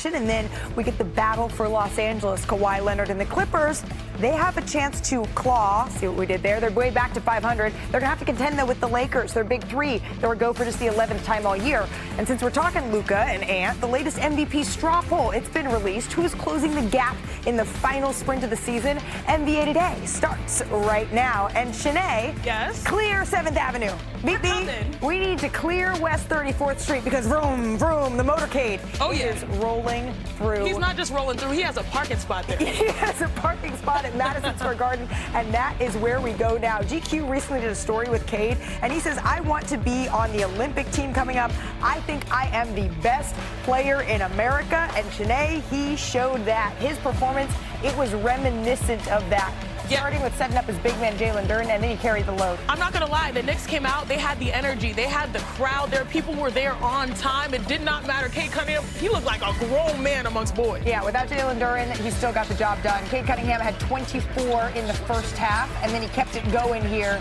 action. And then we get the battle for Los Angeles. Kawhi Leonard and the Clippers, they have a chance to claw. See what we did there? They're way back to 500. They're going to have to contend, though, with the Lakers. Their big three. They would go for just the 11th time all year. And since we're talking Luka and Ant, the latest MVP straw poll, it's been released. Who's closing the gap in the final sprint of the season? NBA Today starts right now. And Shanae, yes, clear 7th Avenue. Beep, beep. We need to clear West 34th Street because vroom, vroom, the motorcade is rolling through. He's not just rolling through. He has a parking spot there. He has a parking spot at Madison Square Garden, and that is where we go now. GQ recently did a story with Cade, and he says, I want to be on the Olympic team coming up. I think I am the best player in America. And Shanae, he showed that. His performance, it was reminiscent of that. Starting with setting up his big man, Jaylen, and then he carried the load. I'm not going to lie. The Knicks came out. They had the energy. They had the crowd there. People were there on time. It did not matter. Cade Cunningham, he looked like a grown man amongst boys. Yeah, without Jaylen, he still got the job done. Cade Cunningham had 24 in the first half, and then he kept it going here.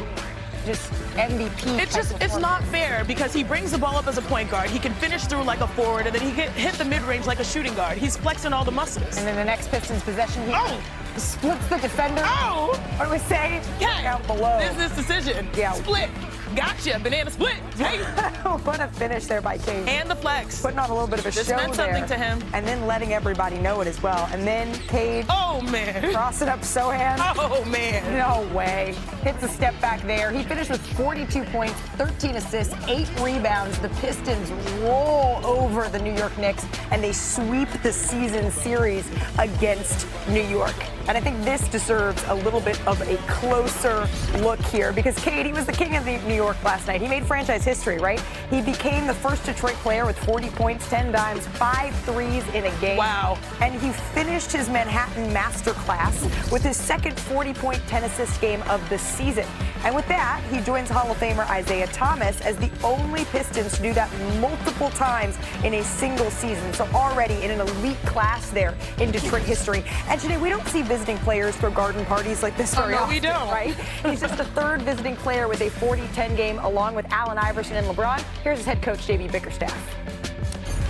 Just MVP. It's not fair because he brings the ball up as a point guard. He can finish through like a forward, and then he can hit the mid-range like a shooting guard. He's flexing all the muscles. And then the next Pistons possession, he splits the defender. What do we say? Down below. Business decision. Yeah. Split. Gotcha. Banana split. Hey. What a finish there by Cade. And the flex. Putting on a little bit of a This show meant something to him. And then letting everybody know it as well. And then Cade. Oh, man. Crossing up Sohan. Oh, man. No way. Hits a step back there. He finished with 42 points, 13 assists, 8 rebounds. The Pistons roll over the New York Knicks, and they sweep the season series against New York. And I think this deserves a little bit of a closer look here because Cade, he was the king of New York last night. He made franchise history, right? He became the first Detroit player with 40 points, 10 dimes, 5 threes in a game. Wow. And he finished his Manhattan masterclass with his second 40-point, 10-assist game of the season. And with that, he joins Hall of Famer Isaiah Thomas as the only Pistons to do that multiple times in a single season. So already in an elite class there in Detroit history. And today we don't see visiting players throw garden parties like this very often, we don't. Right? He's just the third visiting player with a 40-10 game along with Allen Iverson and LeBron. Here's his head coach, JB Bickerstaff.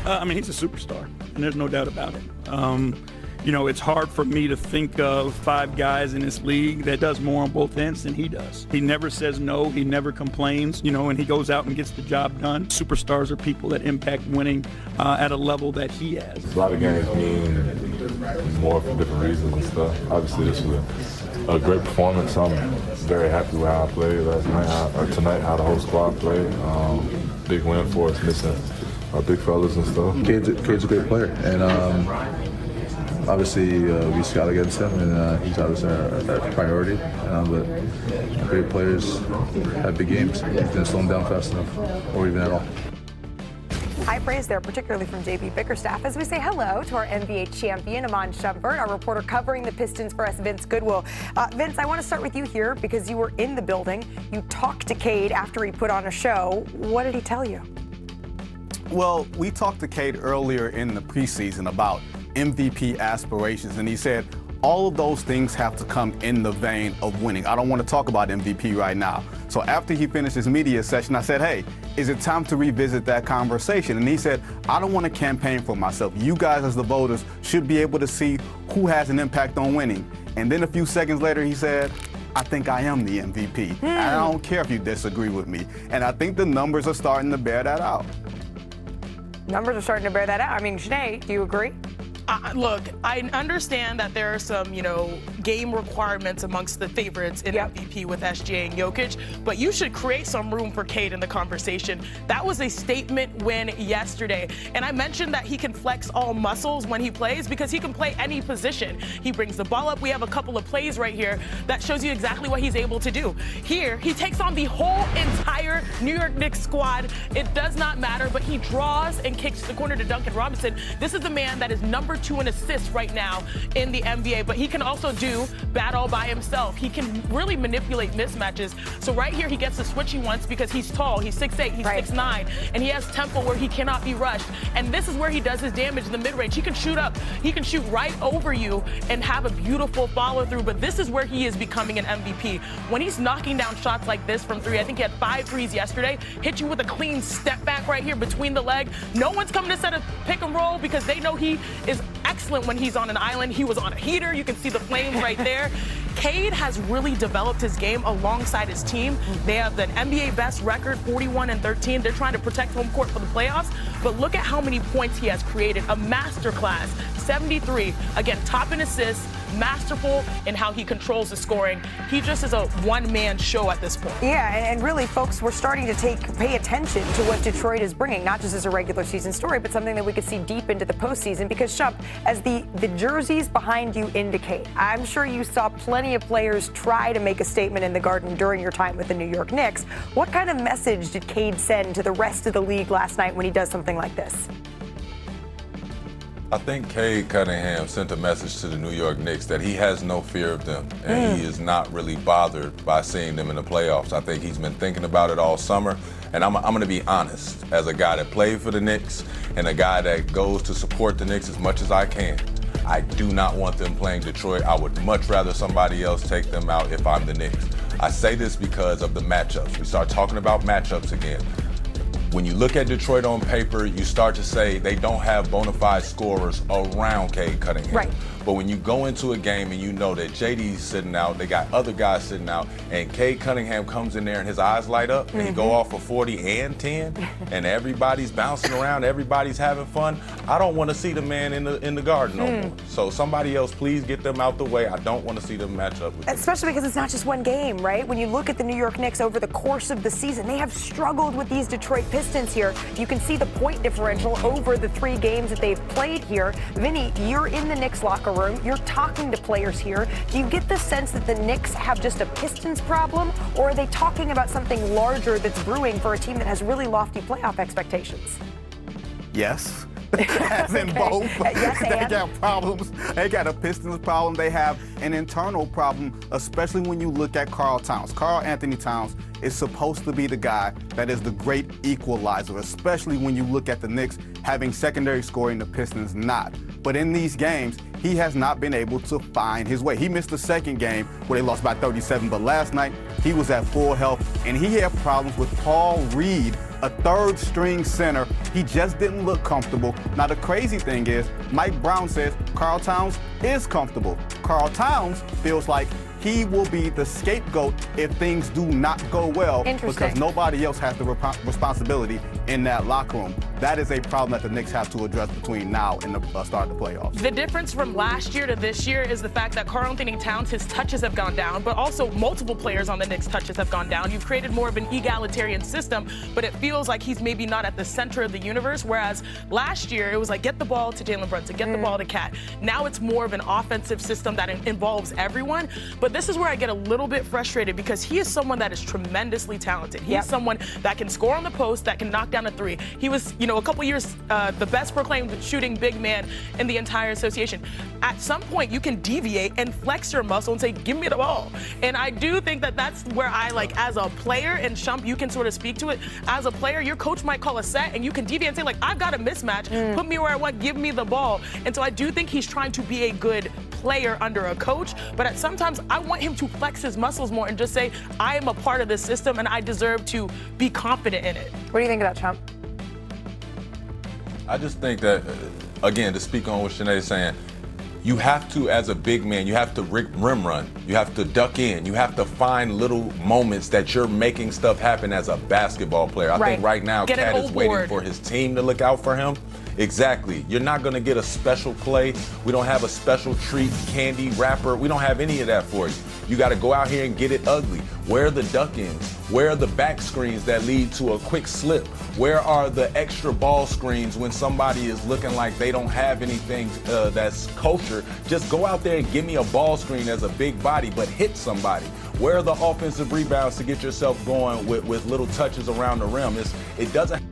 I mean, he's a superstar, and there's no doubt about it. You know, it's hard for me to think of 5 guys in this league that does more on both ends than he does. He never says no. He never complains, you know, and he goes out and gets the job done. Superstars are people that impact winning at a level that he has. A lot of games mean more for different reasons and stuff. Obviously, this was a great performance. I'm very happy with how I played last night, or tonight, how the whole squad played. Big win for us, missing our big fellas and stuff. Cade's a great player, and obviously, we scout against him, and he's obviously our priority. But great players have big games. You can slow them down fast enough, or even at all. High praise there, particularly from JB Bickerstaff, as we say hello to our NBA champion, Iman Shumpert, our reporter covering the Pistons for us, Vince Goodwill. Vince, I want to start with you here because you were in the building. You talked to Cade after he put on a show. What did he tell you? Well, we talked to Cade earlier in the preseason about MVP aspirations, and he said all of those things have to come in the vein of winning. I don't want to talk about MVP right now. So after he finished his media session, I said, hey, is it time to revisit that conversation? And he said, I don't want to campaign for myself. You guys as the voters should be able to see who has an impact on winning. And then a few seconds later, he said, I think I am the MVP. And I don't care if you disagree with me. And I think the numbers are starting to bear that out. Numbers are starting to bear that out. I mean, Shanae, do you agree? Look, I understand that there are some, game requirements amongst the favorites in MVP with SGA and Jokic, but you should create some room for Cade in the conversation. That was a statement win yesterday. And I mentioned that he can flex all muscles when he plays because he can play any position. He brings the ball up. We have a couple of plays right here that shows you exactly what he's able to do. Here, he takes on the whole entire New York Knicks squad. It does not matter, but he draws and kicks to the corner to Duncan Robinson. This is the man that is number 22 in assists right now in the NBA, but he can also do bat all by himself. He can really manipulate mismatches. So right here, he gets the switch he wants because he's tall. He's 6'8", he's 6'9", and he has tempo where he cannot be rushed. And this is where he does his damage in the mid-range. He can shoot up. He can shoot right over you and have a beautiful follow-through, but this is where he is becoming an MVP. When he's knocking down shots like this from three, I think he had 5 threes yesterday, hit you with a clean step back right here between the leg. No one's coming to set a pick and roll because they know he is excellent when he's on an island. He was on a heater. You can see the flames right there. Cade has really developed his game alongside his team. They have the NBA best record, 41-13. They're trying to protect home court for the playoffs, but look at how many points he has created. A masterclass, 73. Again, top in assists, masterful in how he controls the scoring. He just is a one-man show at this point. Yeah, and really, folks, we're starting to pay attention to what Detroit is bringing, not just as a regular season story, but something that we could see deep into the postseason. Because, Sharpe, as the jerseys behind you indicate, I'm sure you saw plenty of players try to make a statement in the Garden during your time with the New York Knicks. What kind of message did Cade send to the rest of the league last night when he does something like this? I think Cade Cunningham sent a message to the New York Knicks that he has no fear of them, and he is not really bothered by seeing them in the playoffs. I think he's been thinking about it all summer, and I'm going to be honest. As a guy that played for the Knicks and a guy that goes to support the Knicks as much as I can, I do not want them playing Detroit. I would much rather somebody else take them out if I'm the Knicks. I say this because of the matchups. We start talking about matchups again. When you look at Detroit on paper, you start to say they don't have bona fide scorers around Cade Cunningham. Right. But when you go into a game and you know that JD's sitting out, they got other guys sitting out, and Cade Cunningham comes in there and his eyes light up, and he go off for 40 and 10, and everybody's bouncing around, everybody's having fun, I don't want to see the man in the Garden no more. So somebody else, please get them out the way. I don't want to see them match up with them. Especially because it's not just one game, right? When you look at the New York Knicks over the course of the season, they have struggled with these Detroit Pistons here. You can see the point differential over the 3 games that they've played here. Vinny, you're in the Knicks locker room. You're talking to players here. Do you get the sense that the Knicks have just a Pistons problem, or are they talking about something larger that's brewing for a team that has really lofty playoff expectations? Yes. As in both. Yes, they got problems. They got a Pistons problem. They have an internal problem, especially when you look at Karl Towns. Karl Anthony Towns is supposed to be the guy that is the great equalizer, especially when you look at the Knicks having secondary scoring, the Pistons not. But in these games, he has not been able to find his way. He missed the second game where they lost by 37, but last night he was at full health, and he had problems with Paul Reed, a third-string center. He just didn't look comfortable. Now, the crazy thing is, Mike Brown says Karl Towns is comfortable. Karl Towns feels like he will be the scapegoat if things do not go well because nobody else has the responsibility in that locker room. That is a problem that the Knicks have to address between now and the start of the playoffs. The difference from last year to this year is the fact that Karl Anthony Towns, his touches have gone down, but also multiple players on the Knicks' touches have gone down. You've created more of an egalitarian system, but it feels like he's maybe not at the center of the universe, whereas last year it was like get the ball to Jalen Brunson, get the ball to Cat. Now it's more of an offensive system that involves everyone, but this is where I get a little bit frustrated because he is someone that is tremendously talented. He is someone that can score on the post, that can knock down a 3. He was, a couple years the best proclaimed shooting big man in the entire association. At some point, you can deviate and flex your muscle and say, give me the ball. And I do think that that's where I, as a player, and Sharpe, you can sort of speak to it. As a player, your coach might call a set, and you can deviate and say, I've got a mismatch. Put me where I want. Give me the ball. And so I do think he's trying to be a good player under a coach, but at sometimes I want him to flex his muscles more and just say, I am a part of this system and I deserve to be confident in it. What do you think of that, Sharpe? I just think that, again, to speak on what Shanae's saying, you have to, as a big man, you have to rim run. You have to duck in. You have to find little moments that you're making stuff happen as a basketball player. I think right now, Cat is waiting for his team to look out for him. Exactly. You're not going to get a special play. We don't have a special treat, candy, wrapper. We don't have any of that for you. You got to go out here and get it ugly. Where are the duck-ins? Where are the back screens that lead to a quick slip? Where are the extra ball screens when somebody is looking like they don't have anything that's culture? Just go out there and give me a ball screen as a big body, but hit somebody. Where are the offensive rebounds to get yourself going with little touches around the rim? It doesn't